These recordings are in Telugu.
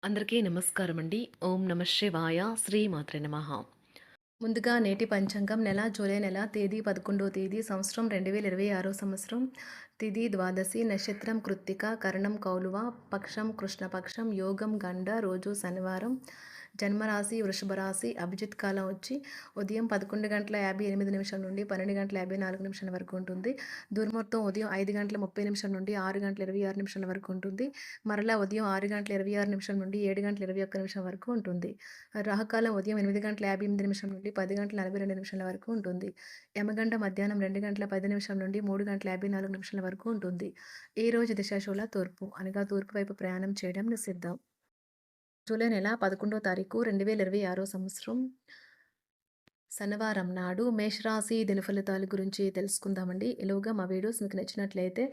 అందరికీ నమస్కారం అండి. ఓం నమ శివాయ. శ్రీమాత్రే నమః. ముందుగా నేటి పంచాంగం నెల జూలై నెల తేదీ 11వ తేదీ సంవత్సరం 2026 సంవత్సరం తిథి ద్వాదశి నక్షత్రం కృత్తిక కరణం కౌలువ పక్షం కృష్ణపక్షం యోగం గండ రోజు శనివారం జన్మరాశి వృషభ రాశి అభిజిత్ కాలం వచ్చి ఉదయం 11:58 నుండి 12:54 వరకు ఉంటుంది. దుర్ముహూర్తం ఉదయం 5:30 నుండి 6:26 వరకు ఉంటుంది. మరలా ఉదయం 6:26 నుండి 7:21 వరకు ఉంటుంది. రాహుకాలం ఉదయం 8:58 నుండి 10:42 వరకు ఉంటుంది. యమగండ మధ్యాహ్నం 2:10 నుండి 3:54 వరకు ఉంటుంది. ఈ రోజు దిశాశూల తూర్పు అనగా తూర్పు వైపు ప్రయాణం చేయడం నిషిద్ధం. జూలై నెల 11వ తారీఖు 2026 సంవత్సరం శనివారం నాడు మేషరాశి దిన ఫలితాల గురించి తెలుసుకుందామండి. ఈలోగా మా వీడియోస్ మీకు నచ్చినట్లయితే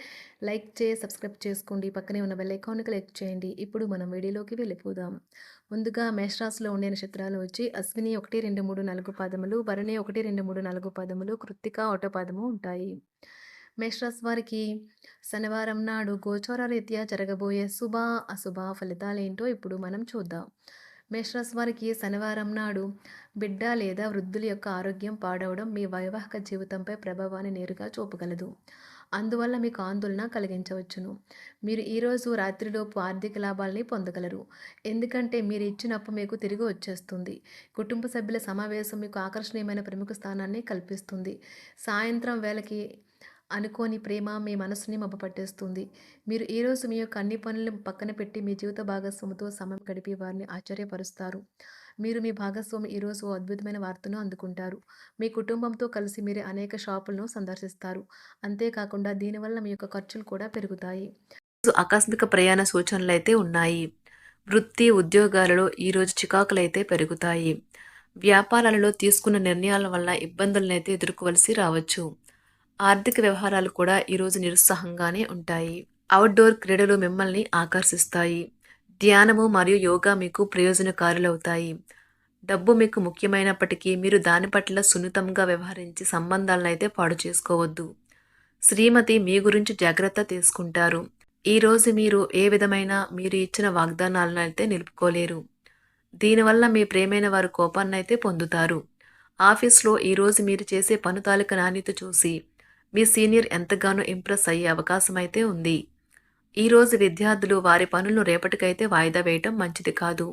లైక్ చేసి సబ్స్క్రైబ్ చేసుకోండి. పక్కనే ఉన్న బెల్ ఐకాన్ని క్లిక్ చేయండి. ఇప్పుడు మనం వీడియోలోకి వెళ్ళిపోదాం. ముందుగా మేషరాశిలో ఉండే నక్షత్రాలు వచ్చి అశ్విని 1, 2, 3, 4 పాదములు, భరణి 1, 2, 3, 4 పాదములు, కృత్తిక 1 పాదము ఉంటాయి. మేషరాశి వారికి శనివారం నాడు గోచార రీత్యా జరగబోయే శుభ అశుభ ఫలితాలేంటో ఇప్పుడు మనం చూద్దాం. మేషరాశి వారికి శనివారం నాడు బిడ్డ లేదా వృద్ధుల యొక్క ఆరోగ్యం పాడవడం మీ వైవాహిక జీవితంపై ప్రభావాన్ని నేరుగా చూపగలదు. అందువల్ల మీకు ఆందోళన కలిగించవచ్చును. మీరు ఈరోజు రాత్రిలోపు ఆర్థిక లాభాలని పొందగలరు. ఎందుకంటే మీరు ఇచ్చిన అప్పు మీకు తిరిగి వచ్చేస్తుంది. కుటుంబ సభ్యుల సమావేశం మీకు ఆకర్షణీయమైన ప్రముఖ స్థానాన్ని కల్పిస్తుంది. సాయంత్రం వేళకి అనుకోని ప్రేమ మీ మనసుని మభ్యపెట్టేస్తుంది. మీరు ఈరోజు మీ యొక్క అన్ని పనులను పక్కన పెట్టి మీ జీవిత భాగస్వామితో సమయం గడిపి వారిని ఆశ్చర్యపరుస్తారు. మీరు మీ భాగస్వామి ఈరోజు ఓ అద్భుతమైన వార్తను అందుకుంటారు. మీ కుటుంబంతో కలిసి మీరు అనేక షాపులను సందర్శిస్తారు. అంతేకాకుండా దీనివల్ల మీ యొక్క ఖర్చులు కూడా పెరుగుతాయి. ఆకస్మిక ప్రయాణ సూచనలు అయితే ఉన్నాయి. వృత్తి ఉద్యోగాలలో ఈరోజు చికాకులైతే పెరుగుతాయి. వ్యాపారాలలో తీసుకున్న నిర్ణయాల వల్ల ఇబ్బందులనైతే ఎదుర్కోవలసి రావచ్చు. ఆర్థిక వ్యవహారాలు కూడా ఈరోజు నిరుత్సాహంగానే ఉంటాయి. అవుట్డోర్ క్రీడలు మిమ్మల్ని ఆకర్షిస్తాయి. ధ్యానము మరియు యోగా మీకు ప్రయోజనకారులవుతాయి. డబ్బు మీకు ముఖ్యమైనప్పటికీ మీరు దాని పట్ల సున్నితంగా వ్యవహరించి సంబంధాలను అయితే పాడు చేసుకోవద్దు. శ్రీమతి మీ గురించి జాగ్రత్త తీసుకుంటారు. ఈరోజు మీరు ఏ విధమైన మీరు ఇచ్చిన వాగ్దానాలను అయితే నిలుపుకోలేరు. దీనివల్ల మీ ప్రేమైన వారు కోపాన్నైతే పొందుతారు. ఆఫీస్లో ఈరోజు మీరు చేసే పను తాలూకు నాణ్యత చూసి మీ సీనియర్ ఎంతగానో ఇంప్రెస్ అయ్యే అవకాశం అయితే ఉంది. ఈరోజు విద్యార్థులు వారి పనులను రేపటికైతే వాయిదా వేయటం మంచిది కాదు.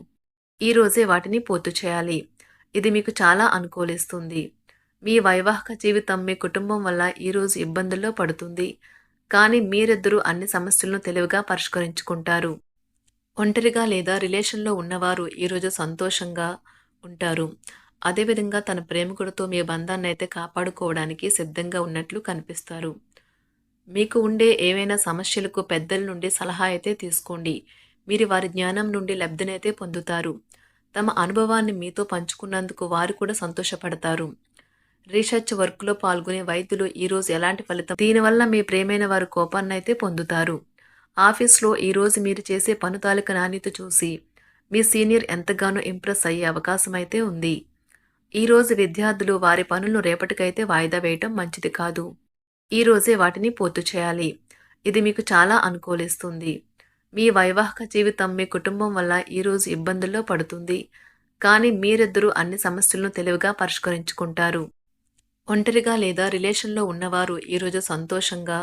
ఈరోజే వాటిని పూర్తి చేయాలి. ఇది మీకు చాలా అనుకూలిస్తుంది. మీ వైవాహిక జీవితం మీ కుటుంబం వల్ల ఈరోజు ఇబ్బందుల్లో పడుతుంది. కానీ మీరిద్దరూ అన్ని సమస్యలను తెలివిగా పరిష్కరించుకుంటారు. ఒంటరిగా లేదా రిలేషన్లో ఉన్నవారు ఈరోజు సంతోషంగా ఉంటారు. అదేవిధంగా తన ప్రేమికుడితో మీ బంధాన్ని అయితే కాపాడుకోవడానికి సిద్ధంగా ఉన్నట్లు కనిపిస్తారు. మీకు ఉండే ఏవైనా సమస్యలకు పెద్దల నుండి సలహా అయితే తీసుకోండి. మీరు వారి జ్ఞానం నుండి లబ్ధినైతే పొందుతారు. తమ అనుభవాన్ని మీతో పంచుకున్నందుకు వారు కూడా సంతోషపడతారు. రీసెర్చ్ వర్క్లో పాల్గొనే వైద్యులు ఈరోజు ఎలాంటి ఫలితం దీనివల్ల మీ ప్రేమైన వారు కోపాన్నైతే పొందుతారు. ఆఫీస్లో ఈరోజు మీరు చేసే పను తాలూకు నాణ్యత చూసి మీ సీనియర్ ఎంతగానో ఇంప్రెస్ అయ్యే అవకాశం అయితే ఉంది. ఈరోజు విద్యార్థులు వారి పనులను రేపటికైతే వాయిదా వేయటం మంచిది కాదు. ఈరోజే వాటిని పూర్తి చేయాలి. ఇది మీకు చాలా అనుకూలిస్తుంది. మీ వైవాహిక జీవితం మీ కుటుంబం వల్ల ఈరోజు ఇబ్బందుల్లో పడుతుంది. కానీ మీరిద్దరూ అన్ని సమస్యలను తెలివిగా పరిష్కరించుకుంటారు. ఒంటరిగా లేదా రిలేషన్లో ఉన్నవారు ఈరోజు సంతోషంగా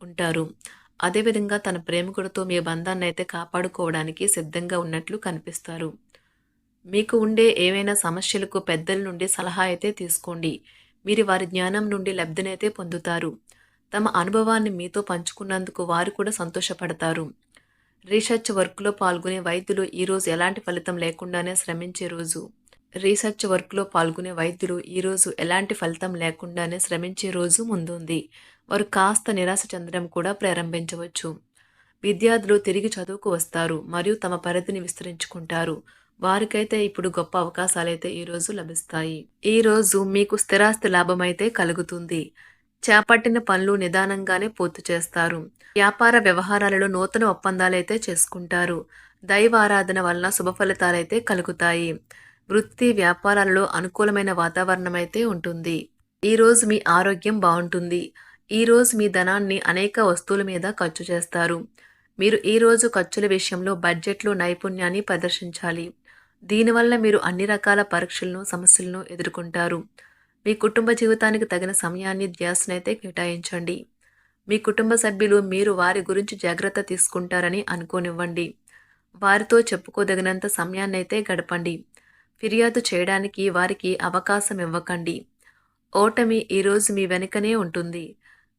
ఉంటారు. అదేవిధంగా తన ప్రేమికుడితో మీ బంధాన్ని అయితే కాపాడుకోవడానికి సిద్ధంగా ఉన్నట్లు కనిపిస్తారు. మీకు ఉండే ఏవైనా సమస్యలకు పెద్దల నుండి సలహా అయితే తీసుకోండి. మీరు వారి జ్ఞానం నుండి లబ్ధినైతే పొందుతారు. తమ అనుభవాన్ని మీతో పంచుకున్నందుకు వారు కూడా సంతోషపడతారు. రీసెర్చ్ వర్క్లో పాల్గొనే వైద్యులు ఈరోజు ఎలాంటి ఫలితం లేకుండానే శ్రమించే రోజు. రీసెర్చ్ వర్క్లో పాల్గొనే వైద్యులు ఈరోజు ఎలాంటి ఫలితం లేకుండానే శ్రమించే రోజు ముందుంది. వారు కాస్త నిరాశ చెందడం కూడా ప్రారంభించవచ్చు. విద్యార్థులు తిరిగి చదువుకు వస్తారు మరియు తమ పరిధిని విస్తరించుకుంటారు. వారికైతే ఇప్పుడు గొప్ప అవకాశాలైతే ఈరోజు లభిస్తాయి. ఈరోజు మీకు స్థిరాస్తి లాభమైతే కలుగుతుంది. చేపట్టిన పనులు నిదానంగానే పూర్తి చేస్తారు. వ్యాపార వ్యవహారాలలో నూతన ఒప్పందాలైతే చేసుకుంటారు. దైవారాధన వలన శుభ ఫలితాలైతే కలుగుతాయి. వృత్తి వ్యాపారాలలో అనుకూలమైన వాతావరణం అయితే ఉంటుంది. ఈరోజు మీ ఆరోగ్యం బాగుంటుంది. ఈరోజు మీ ధనాన్ని అనేక వస్తువుల మీద ఖర్చు చేస్తారు. మీరు ఈరోజు ఖర్చుల విషయంలో బడ్జెట్లో నైపుణ్యాన్ని ప్రదర్శించాలి. దీనివల్ల మీరు అన్ని రకాల పరీక్షలను, సమస్యలను ఎదుర్కొంటారు. మీ కుటుంబ జీవితానికి తగిన సమయాన్ని, ధ్యాసనైతే కేటాయించండి. మీ కుటుంబ సభ్యులు మీరు వారి గురించి జాగ్రత్త తీసుకుంటారని అనుకోనివ్వండి. వారితో చెప్పుకోదగినంత సమయాన్నైతే గడపండి. ఫిర్యాదు చేయడానికి వారికి అవకాశం ఇవ్వకండి. ఓటమి ఈరోజు మీ వెనుకనే ఉంటుంది.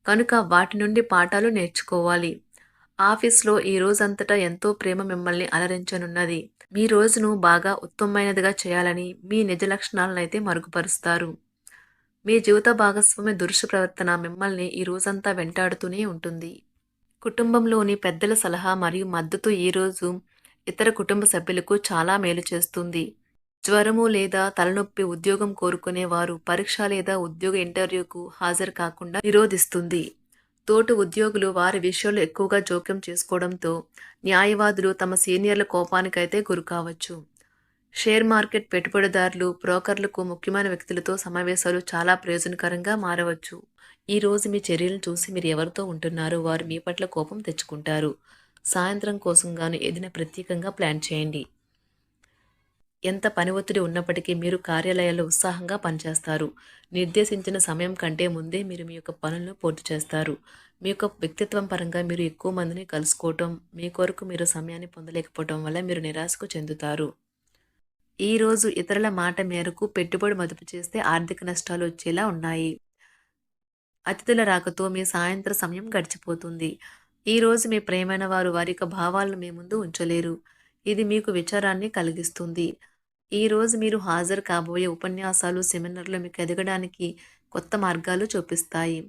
కనుక వాటి నుండి పాఠాలు నేర్చుకోవాలి. ఆఫీస్‌లో ఈ రోజంతటా ఎంతో ప్రేమ మిమ్మల్ని అలరించనున్నది. మీ రోజును బాగా ఉత్తమమైనదిగా చేయాలని మీ నిజ లక్షణాలనైతే మరుగుపరుస్తారు. మీ జీవిత భాగస్వామి దురుసు ప్రవర్తన మిమ్మల్ని ఈ రోజంతా వెంటాడుతూనే ఉంటుంది. కుటుంబంలోని పెద్దల సలహా మరియు మద్దతు ఈరోజు ఇతర కుటుంబ సభ్యులకు చాలా మేలు చేస్తుంది. జ్వరము లేదా తలనొప్పి ఉద్యోగం కోరుకునే వారు పరీక్ష లేదా ఉద్యోగ ఇంటర్వ్యూకు హాజరు కాకుండా నిరోధిస్తుంది. తోటి ఉద్యోగులు వారి విషయాల్లో ఎక్కువగా జోక్యం చేసుకోవడంతో న్యాయవాదులు తమ సీనియర్ల కోపానికైతే గురికావచ్చు. షేర్ మార్కెట్ పెట్టుబడిదారులు, బ్రోకర్లకు ముఖ్యమైన వ్యక్తులతో సమావేశాలు చాలా ప్రయోజనకరంగా మారవచ్చు. ఈ రోజు మీ చర్యలను చూసి మీరు ఎవరితో ఉంటున్నారో వారు మీ పట్ల కోపం తెచ్చుకుంటారు. సాయంత్రం కోసం గాను ఏదైనా ప్రత్యేకంగా ప్లాన్ చేయండి. ఎంత పని ఒత్తిడి ఉన్నప్పటికీ మీరు కార్యాలయాల్లో ఉత్సాహంగా పనిచేస్తారు. నిర్దేశించిన సమయం కంటే ముందే మీరు మీ యొక్క పనులను పూర్తి చేస్తారు. మీ యొక్క వ్యక్తిత్వం పరంగా మీరు ఎక్కువ మందిని కలుసుకోవటం, మీ కొరకు మీరు సమయాన్ని పొందలేకపోవటం వల్ల మీరు నిరాశకు చెందుతారు. ఈరోజు ఇతరుల మాట మేరకు పెట్టుబడి మదుపు చేస్తే ఆర్థిక నష్టాలు వచ్చేలా ఉన్నాయి. అతిథుల రాకతో మీ సాయంత్ర సమయం గడిచిపోతుంది. ఈరోజు మీ ప్రియమైన వారు వారి యొక్క భావాలను మీ ముందు ఉంచలేరు. ఇది మీకు విచారాన్ని కలిగిస్తుంది. ఈరోజు మీరు హాజరు కాబోయే ఉపన్యాసాలు, సెమినార్లు మీకు ఎదగడానికి కొత్త మార్గాలు చూపిస్తాయి.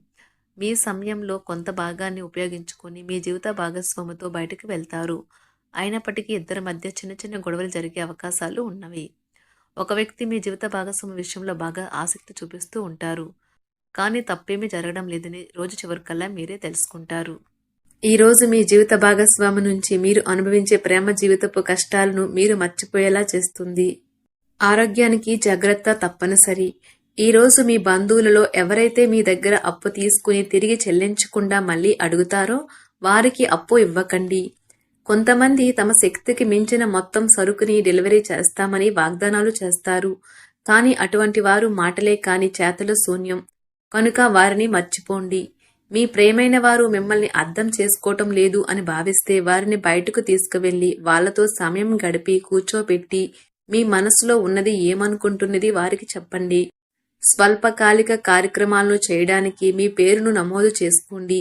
మీ సమయంలో కొంత భాగాన్ని ఉపయోగించుకొని మీ జీవిత భాగస్వామితో బయటకు వెళ్తారు. అయినప్పటికీ ఇద్దరి మధ్య చిన్న చిన్న గొడవలు జరిగే అవకాశాలు ఉన్నవి. ఒక వ్యక్తి మీ జీవిత భాగస్వామి విషయంలో బాగా ఆసక్తి చూపిస్తూ ఉంటారు. కానీ తప్పేమీ జరగడం లేదని రోజు చివరికల్లా మీరే తెలుసుకుంటారు. ఈరోజు మీ జీవిత భాగస్వామి నుంచి మీరు అనుభవించే ప్రేమ జీవితపు కష్టాలను మీరు మర్చిపోయేలా చేస్తుంది. ఆరోగ్యానికి జాగ్రత్త తప్పనిసరి. ఈరోజు మీ బంధువులలో ఎవరైతే మీ దగ్గర అప్పు తీసుకుని తిరిగి చెల్లించకుండా మళ్ళీ అడుగుతారో వారికి అప్పు ఇవ్వకండి. కొంతమంది తమ శక్తికి మించిన మొత్తం సరుకుని డెలివరీ చేస్తామని వాగ్దానాలు చేస్తారు. కానీ అటువంటి వారు మాటలే కాని చేతలు శూన్యం. కనుక వారిని మర్చిపోండి. మీ ప్రియమైన వారు మిమ్మల్ని అర్థం చేసుకోవటం లేదు అని భావిస్తే వారిని బయటకు తీసుకువెళ్ళి వాళ్లతో సమయం గడిపి కూర్చోబెట్టి మీ మనసులో ఉన్నది ఏమనుకుంటున్నది వారికి చెప్పండి. స్వల్పకాలిక కార్యక్రమాలను చేయడానికి మీ పేరును నమోదు చేసుకోండి.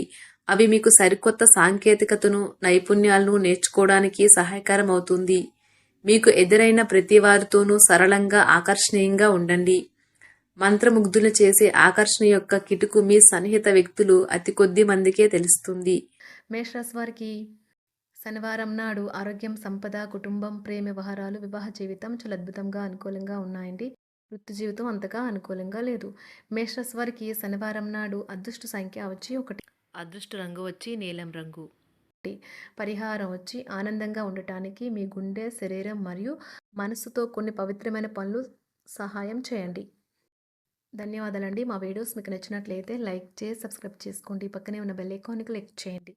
అవి మీకు సరికొత్త సాంకేతికతను, నైపుణ్యాలను నేర్చుకోవడానికి సహాయకరం అవుతుంది. మీకు ఎదురైన ప్రతి వారితోనూ సరళంగా, ఆకర్షణీయంగా ఉండండి. మంత్రముగ్ధులు చేసే ఆకర్షణ యొక్క కిటుకు మీ సన్నిహిత వ్యక్తులు అతి కొద్ది మందికే తెలుస్తుంది. మేషరాశి వారికి శనివారం నాడు ఆరోగ్యం, సంపద, కుటుంబం, ప్రేమ వ్యవహారాలు, వివాహ జీవితం చాలా అద్భుతంగా అనుకూలంగా ఉన్నాయండి. వృత్తి జీవితం అంతగా అనుకూలంగా లేదు. మేషరాశి వారికి శనివారం నాడు అదృష్ట సంఖ్య వచ్చి 1, అదృష్ట రంగు వచ్చి నీలం రంగు. పరిహారం వచ్చి ఆనందంగా ఉండటానికి మీ గుండె, శరీరం మరియు మనసుతో కొన్ని పవిత్రమైన పనులు సహాయం చేయండి. ధన్యవాదాలండి. మా వీడియోస్ మీకు నచ్చినట్లయితే లైక్ చేసి సబ్స్క్రైబ్ చేసుకోండి. పక్కనే ఉన్న బెల్ ఐకాన్‌ని క్లిక్ చేయండి.